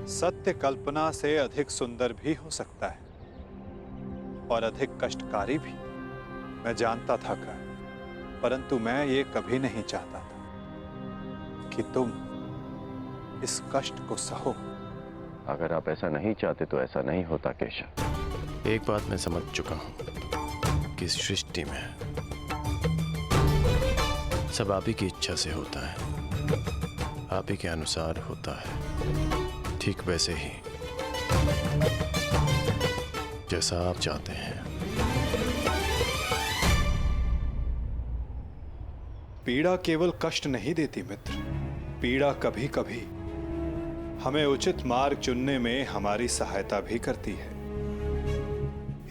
सत्य कल्पना से अधिक सुंदर भी हो सकता है और अधिक कष्टकारी भी। मैं जानता था कर्ण, परंतु मैं ये कभी नहीं चाहता था कि तुम इस कष्ट को सहो। अगर आप ऐसा नहीं चाहते तो ऐसा नहीं होता केशव। एक बात मैं समझ चुका हूं कि इस सृष्टि में सब आप ही की इच्छा से होता है, आप ही के अनुसार होता है, ठीक वैसे ही जैसा आप चाहते हैं। पीड़ा केवल कष्ट नहीं देती मित्र, पीड़ा कभी कभी हमें उचित मार्ग चुनने में हमारी सहायता भी करती है।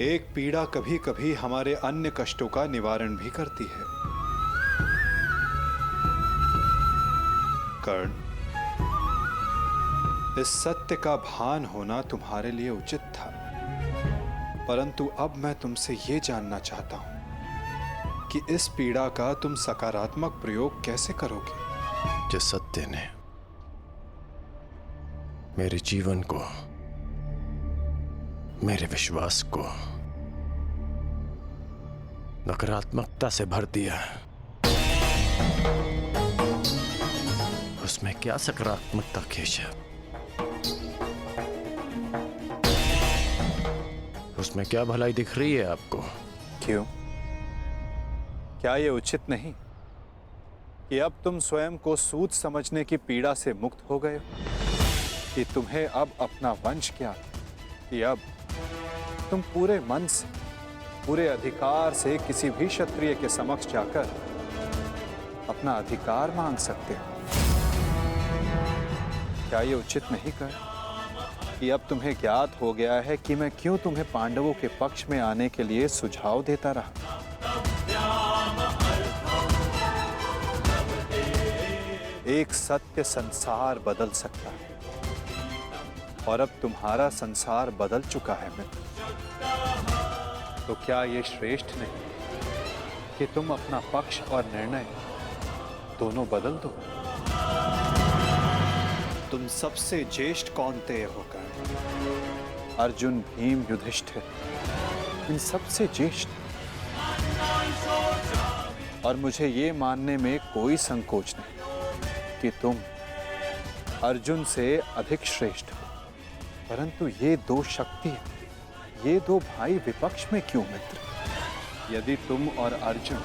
एक पीड़ा कभी कभी हमारे अन्य कष्टों का निवारण भी करती है। कर्ण, इस सत्य का भान होना तुम्हारे लिए उचित था, परंतु अब मैं तुमसे यह जानना चाहता हूं कि इस पीड़ा का तुम सकारात्मक प्रयोग कैसे करोगे। जिस सत्य ने मेरे जीवन को, मेरे विश्वास को नकारात्मकता से भर दिया, उसमें क्या सकारात्मकता केशव? उसमें क्या भलाई दिख रही है आपको? क्यों? क्या यह उचित नहीं कि अब तुम स्वयं को सूद समझने की पीड़ा से मुक्त हो गए हो? कि तुम्हें अब अपना वंश क्या, कि अब तुम पूरे मन से, पूरे अधिकार से किसी भी क्षत्रिय के समक्ष जाकर अपना अधिकार मांग सकते हो? क्या ये उचित नहीं कर कि अब तुम्हें ज्ञात हो गया है कि मैं क्यों तुम्हें पांडवों के पक्ष में आने के लिए सुझाव देता रहा? एक सत्य संसार बदल सकता है और अब तुम्हारा संसार बदल चुका है मित्र। तो क्या ये श्रेष्ठ नहीं कि तुम अपना पक्ष और निर्णय दोनों बदल दो? तुम सबसे ज्येष्ठ कौन्तेय होकर अर्जुन, भीम, युधिष्ठिर, इन सबसे ज्येष्ठ, और मुझे ये मानने में कोई संकोच नहीं कि तुम अर्जुन से अधिक श्रेष्ठ हो, परंतु ये दो शक्तियां, ये दो भाई विपक्ष में क्यों मित्र? यदि तुम और अर्जुन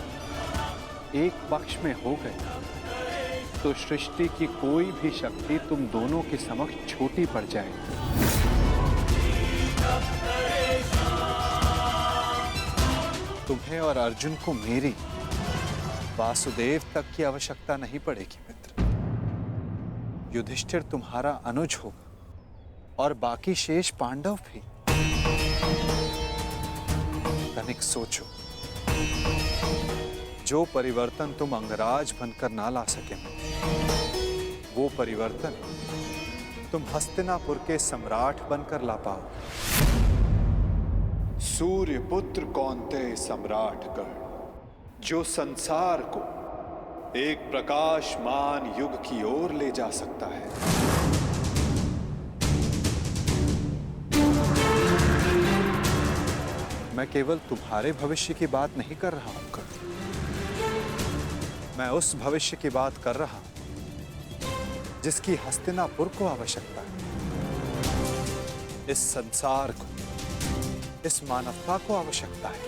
एक पक्ष में हो गए तो सृष्टि की कोई भी शक्ति तुम दोनों के समक्ष छोटी पड़ जाएगी। तुम्हें और अर्जुन को मेरी, वासुदेव तक की आवश्यकता नहीं पड़ेगी मित्र। युधिष्ठिर तुम्हारा अनुज होगा और बाकी शेष पांडव भी। तनिक सोचो, जो परिवर्तन तुम अंगराज बनकर ना ला सके, वो परिवर्तन तुम हस्तिनापुर के सम्राट बनकर ला पाओ। सूर्य पुत्र कौन्तेय सम्राट कर्ण, जो संसार को एक प्रकाशमान युग की ओर ले जा सकता है। मैं केवल तुम्हारे भविष्य की बात नहीं कर रहा हूं कर्ण, मैं उस भविष्य की बात कर रहा हूं जिसकी हस्तिनापुर को आवश्यकता है, इस संसार को, इस मानवता को आवश्यकता है।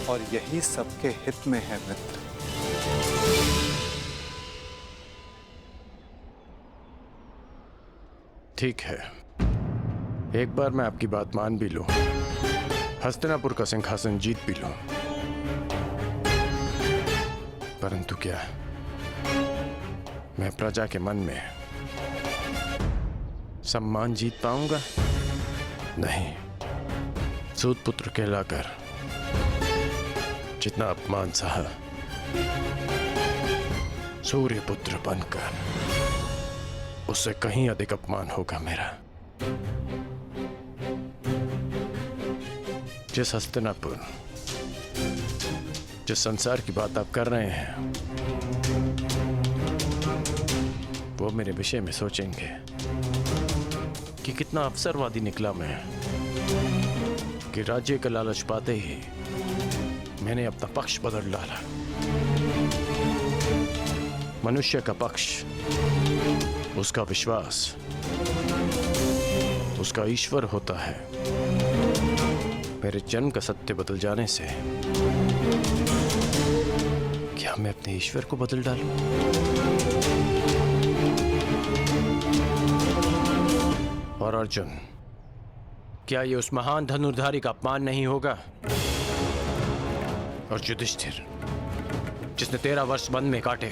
और यही सबके हित में है मित्र। ठीक है, एक बार मैं आपकी बात मान भी लूं, हस्तिनापुर का सिंहासन जीत भी लूं, परंतु क्या मैं प्रजा के मन में सम्मान जीत पाऊंगा? नहीं। सूत पुत्र कहलाकर जितना अपमान सहा, सूर्य पुत्र बनकर उससे कहीं अधिक अपमान होगा मेरा। जिस हस्तिनापुर, जिस संसार की बात आप कर रहे हैं, वो मेरे विषय में सोचेंगे कि कितना अवसरवादी निकला मैं, कि राज्य का लालच पाते ही मैंने अपना पक्ष बदल डाला। मनुष्य का पक्ष, उसका विश्वास, उसका ईश्वर होता है। मेरे जन्म का सत्य बदल जाने से क्या मैं अपने ईश्वर को बदल डालूं? और अर्जुन, क्या ये उस महान धनुर्धारी का अपमान नहीं होगा? और युधिष्ठिर, जिसने 13 वर्ष वन में काटे,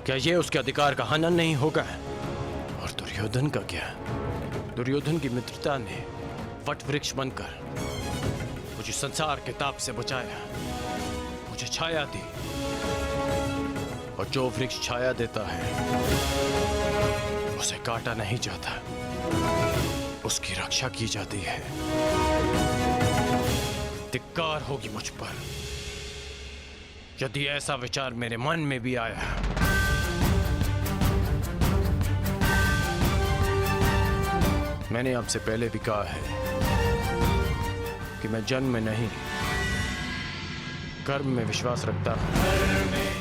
क्या ये उसके अधिकार का हनन नहीं होगा? और दुर्योधन का क्या? दुर्योधन की मित्रता ने वट वृक्ष बनकर मुझे संसार के ताप से बचाया, मुझे छाया दी। और जो वृक्ष छाया देता है उसे काटा नहीं जाता, उसकी रक्षा की जाती है। धिक्कार होगी मुझ पर यदि ऐसा विचार मेरे मन में भी आया। मैंने आपसे पहले भी कहा है कि मैं जन्म में नहीं, कर्म में विश्वास रखता हूं।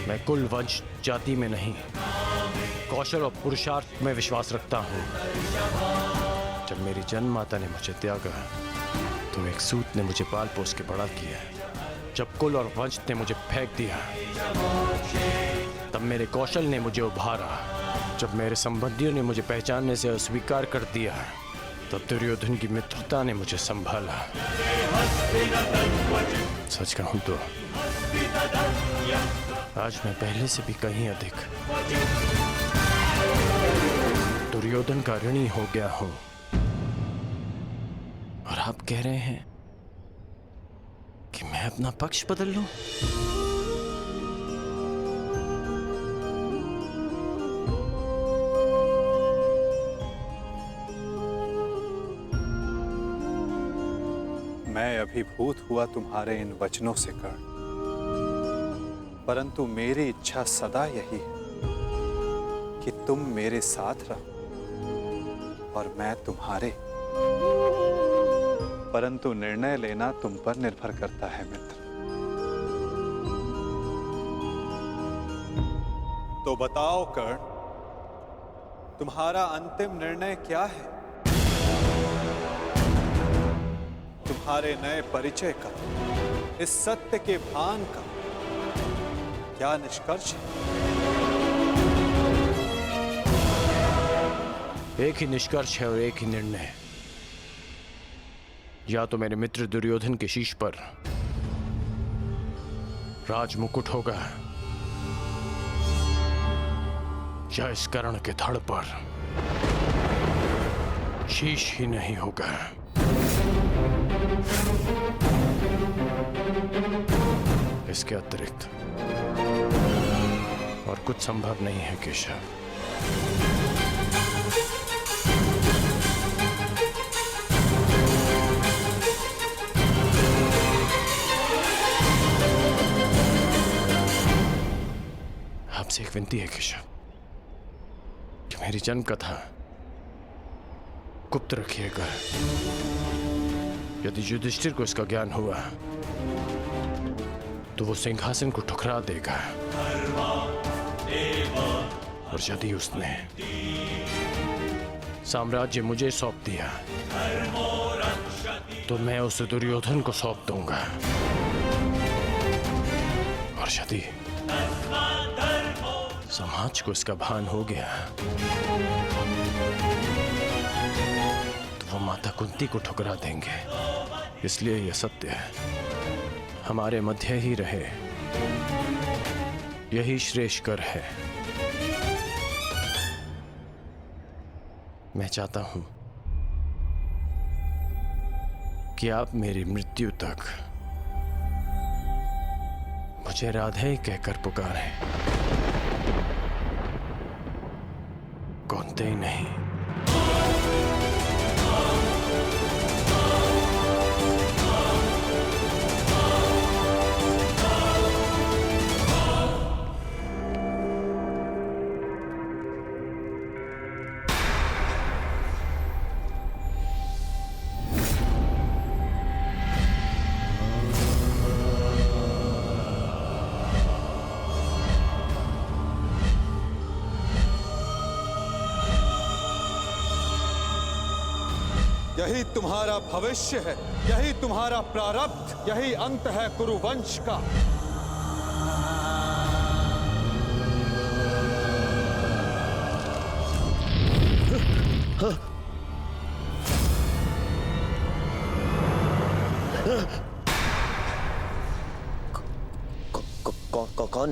मैं कुल, वंश, जाति में नहीं, कौशल और पुरुषार्थ में विश्वास रखता हूं। जब मेरी जन्म माता ने मुझे त्यागा तो एक सूत ने मुझे पाल पोस के बड़ा किया। जब कुल और वंश ने मुझे फेंक दिया तब मेरे कौशल ने मुझे उभारा। जब मेरे संबंधियों ने मुझे पहचानने से अस्वीकार कर दिया तब दुर्योधन की मित्रता ने मुझे संभाला। सच कहूं तो आज मैं पहले से भी कहीं अधिक दुर्योधन का ऋणी हो गया हूं। और आप कह रहे हैं कि मैं अपना पक्ष बदल लूं? मैं अभिभूत हुआ तुम्हारे इन वचनों से कर्ण, परंतु मेरी इच्छा सदा यही है कि तुम मेरे साथ रहो और मैं तुम्हारे। परंतु निर्णय लेना तुम पर निर्भर करता है मित्र। तो बताओ कर्ण, तुम्हारा अंतिम निर्णय क्या है? तुम्हारे नए परिचय का, इस सत्य के भान का क्या निष्कर्ष है? एक ही निष्कर्ष है और एक ही निर्णय। या तो मेरे मित्र दुर्योधन के शीश पर राज मुकुट होगा या इस कर्ण के धड़ पर शीश ही नहीं होगा। इसके अतिरिक्त और कुछ संभव नहीं है केशव। आपसे एक विनती है केशव कि मेरी जन्म कथा गुप्त रखिएगा। यदि युधिष्ठिर को इसका ज्ञान हुआ तो वो सिंहासन को ठुकरा देगा, और यदि उसने साम्राज्य मुझे सौंप दिया तो मैं उसे दुर्योधन को सौंप दूंगा। और यदि समाज को इसका भान हो गया तो वो माता कुंती को ठुकरा देंगे। इसलिए यह सत्य है हमारे मध्य ही रहे, यही श्रेष्ठकर है। मैं चाहता हूं कि आप मेरी मृत्यु तक मुझे राधे कहकर पुकारें, कौनते ही नहीं। यही तुम्हारा भविष्य है, यही तुम्हारा प्रारब्ध, यही अंत है कुरुवंश का।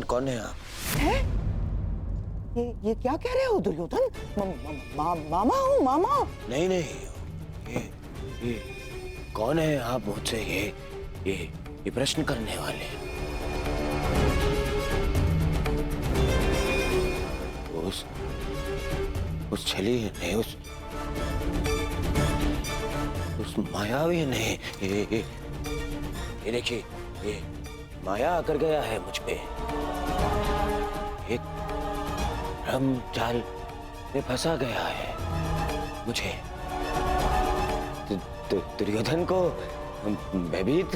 कौन है आप? है? ये क्या कह रहे हो दुर्योधन? मामा हूँ, मामा। नहीं नहीं, ये कौन है आप मुझसे ये प्रश्न करने वाले? उस छली ने, उस मायावी ने, ये देखिए, ये माया कर गया है मुझ पे। एक भ्रम जाल में फंसा गया है मुझे। दुर्योधन को भयभीत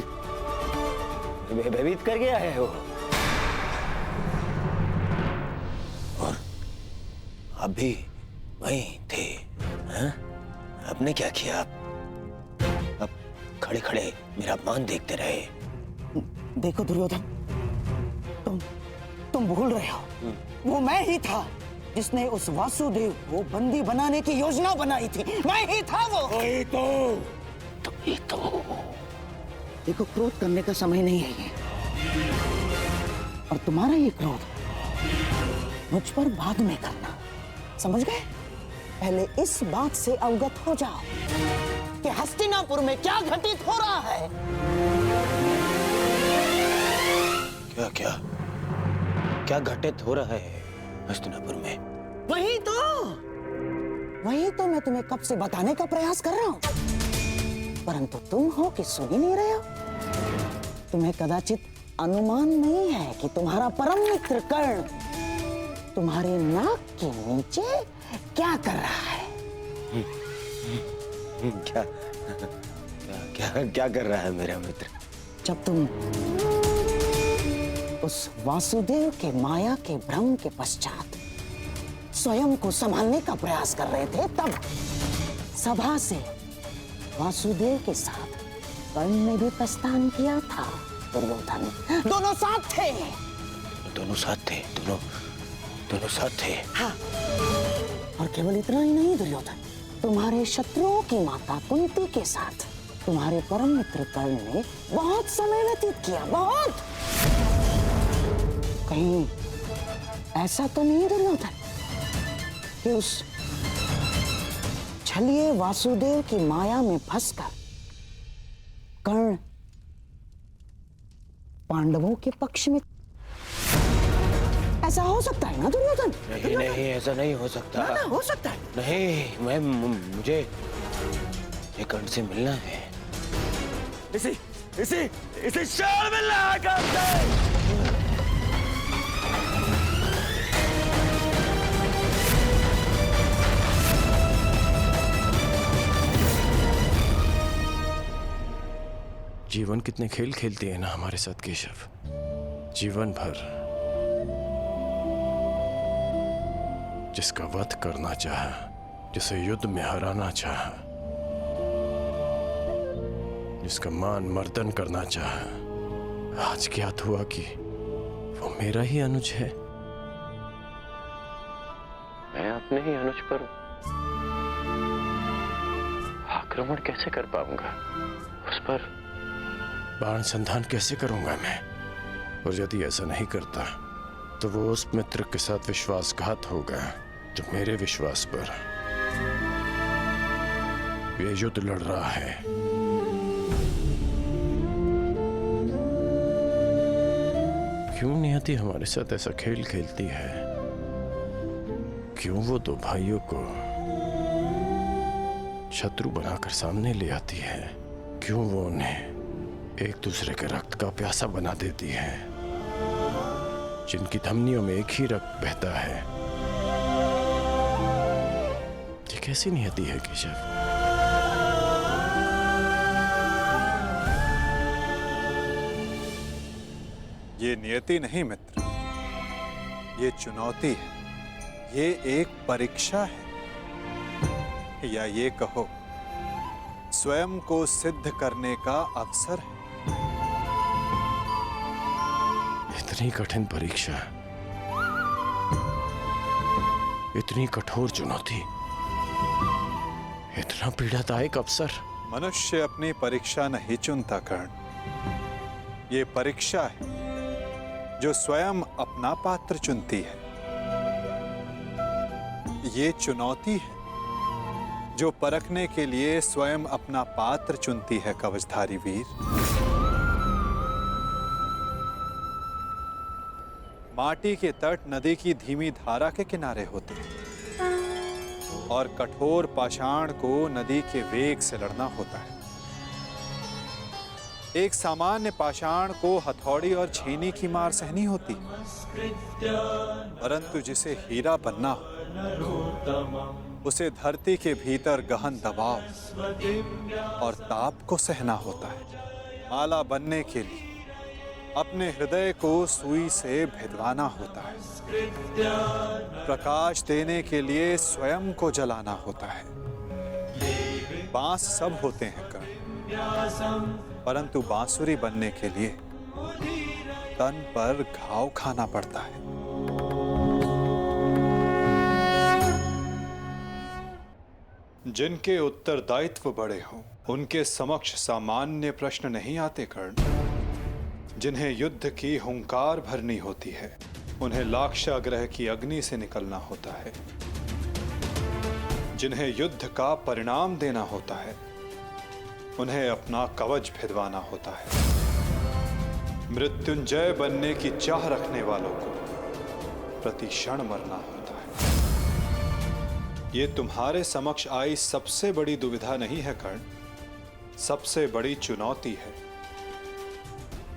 कर गया है वो। और आप भी वहीं थे, हाँ? आपने क्या किया? आप खड़े खड़े मेरा अपमान देखते रहे। देखो दुर्योधन, तुम भूल रहे हो, वो मैं ही था जिसने उस वासुदेव को बंदी बनाने की योजना बनाई थी। मैं ही था वो। वही तो। देखो, क्रोध करने का समय नहीं है ये, और तुम्हारा ये क्रोध मुझ पर बाद में करना, समझ गए? पहले इस बात से अवगत हो जाओ कि हस्तिनापुर में क्या घटित हो रहा है। क्या घटित हो रहा है हस्तिनापुर में? वही तो मैं तुम्हें कब से बताने का प्रयास कर रहा हूं, परंतु तुम हो कि सुन ही नहीं रहे हो। तुम्हें कदाचित अनुमान नहीं है कि तुम्हारा परम मित्र कर्ण तुम्हारे नाक के नीचे क्या कर रहा है। क्या कर रहा है मेरा मित्र? जब तुम उस वासुदेव के माया के भ्रम के पश्चात स्वयं को संभालने का प्रयास कर रहे थे, तब सभा से वासुदेव के साथ कर्ण ने भी प्रस्थान किया था। दुर्योधन, दोनों साथ थे। दोनों साथ थे। हाँ, और केवल इतना ही नहीं दुर्योधन, तुम्हारे शत्रुओं की माता कुंती के साथ तुम्हारे परम मित्र कर्ण ने बहुत समय व्यतीत किया, बहुत। कहीं ऐसा तो नहीं दुर्योधन कि उस छलिए वासुदेव की माया में फंसकर कर्ण पांडवों के पक्ष में? ऐसा हो सकता है ना दुर्योधन? नहीं, ऐसा नहीं हो सकता। ना, हो सकता है। नहीं, मुझे कर्ण से मिलना है। इसे शाल मिलना है कर्ण से। जीवन कितने खेल खेलती है ना हमारे साथ केशव। जीवन भर जिसका वध करना चाहा, जिसे युद्ध में हराना चाहा, जिसका मान मर्दन करना चाहा, आज ज्ञात हुआ कि वो मेरा ही अनुज है। मैं अपने ही अनुज पर आक्रमण कैसे कर पाऊंगा? उस पर बाण संधान कैसे करूंगा मैं? और यदि ऐसा नहीं करता तो वो उस मित्र के साथ विश्वासघात होगा जो मेरे विश्वास पर ये युद्ध लड़ रहा है। क्यों नियति हमारे साथ ऐसा खेल खेलती है? क्यों वो दो भाइयों को शत्रु बनाकर सामने ले आती है? क्यों वो उन्हें एक दूसरे के रक्त का प्यासा बना देती है, जिनकी धमनियों में एक ही रक्त बहता है? ये कैसी नियति है केशव? ये नियति नहीं मित्र, ये चुनौती है, ये एक परीक्षा है, या ये कहो स्वयं को सिद्ध करने का अवसर है। इतनी कठिन परीक्षा, इतनी कठोर चुनौती, इतना पीड़ादायक अवसर। मनुष्य अपनी परीक्षा नहीं चुनता कर्ण, ये परीक्षा है जो स्वयं अपना पात्र चुनती है। ये चुनौती है जो परखने के लिए स्वयं अपना पात्र चुनती है कवचधारी वीर। माटी के तट नदी की धीमी धारा के किनारे होते हैं और कठोर पाषाण को नदी के वेग से लड़ना होता है। एक सामान्य पाषाण को हथौड़ी और छेनी की मार सहनी होती है, परंतु जिसे हीरा बनना हो उसे धरती के भीतर गहन दबाव और ताप को सहना होता है। माला बनने के लिए अपने हृदय को सुई से भिदवाना होता है। प्रकाश देने के लिए स्वयं को जलाना होता है। बांस सब होते हैं कर्ण, परंतु बांसुरी बनने के लिए तन पर घाव खाना पड़ता है। जिनके उत्तरदायित्व बड़े हों उनके समक्ष सामान्य प्रश्न नहीं आते कर्ण। जिन्हें युद्ध की हुंकार भरनी होती है उन्हें लाक्षागृह की अग्नि से निकलना होता है। जिन्हें युद्ध का परिणाम देना होता है उन्हें अपना कवच भिदवाना होता है। मृत्युंजय बनने की चाह रखने वालों को प्रति क्षण मरना होता है। ये तुम्हारे समक्ष आई सबसे बड़ी दुविधा नहीं है कर्ण, सबसे बड़ी चुनौती है,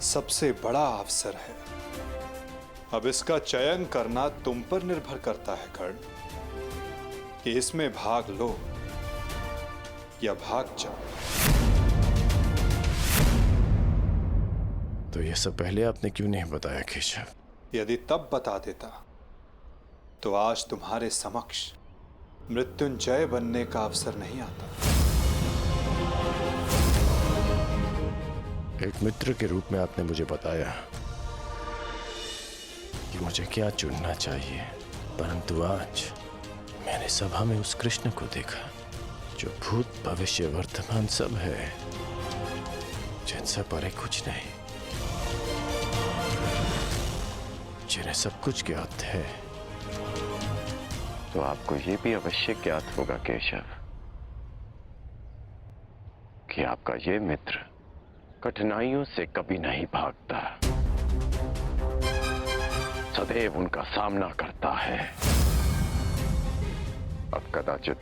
सबसे बड़ा अवसर है। अब इसका चयन करना तुम पर निर्भर करता है कर्ण कि इसमें भाग लो या भाग जाओ। तो ये सब पहले आपने क्यों नहीं बताया केशव? यदि तब बता देता तो आज तुम्हारे समक्ष मृत्युंजय बनने का अवसर नहीं आता। एक मित्र के रूप में आपने मुझे बताया कि मुझे क्या चुनना चाहिए, परंतु आज मैंने सभा में उस कृष्ण को देखा जो भूत भविष्य वर्तमान सब है, जिनसे परे कुछ नहीं, जिन्हें सब कुछ ज्ञात है। तो आपको ये भी अवश्य ज्ञात होगा केशव कि आपका ये मित्र कठिनाइयों से कभी नहीं भागता, सदैव उनका सामना करता है। अब कदाचित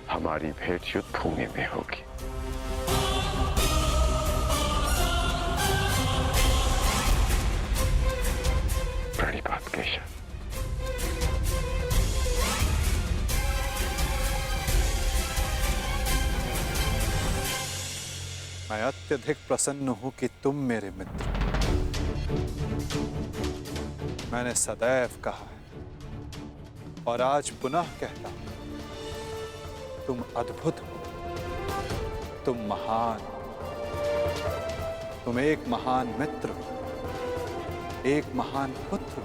हमारी भेंट युद्ध भूमि में होगी। बड़ी बात केशव। मैं अत्यधिक प्रसन्न हूं कि तुम मेरे मित्र। मैंने सदैव कहा है और आज पुनः कहता हूं, तुम अद्भुत हो, तुम महान, तुम एक महान मित्र हो, एक महान पुत्र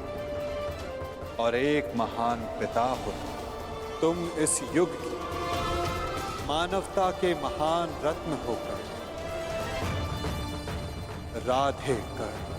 और एक महान पिता हो। तुम इस युग की मानवता के महान रत्न होकर राधे कर।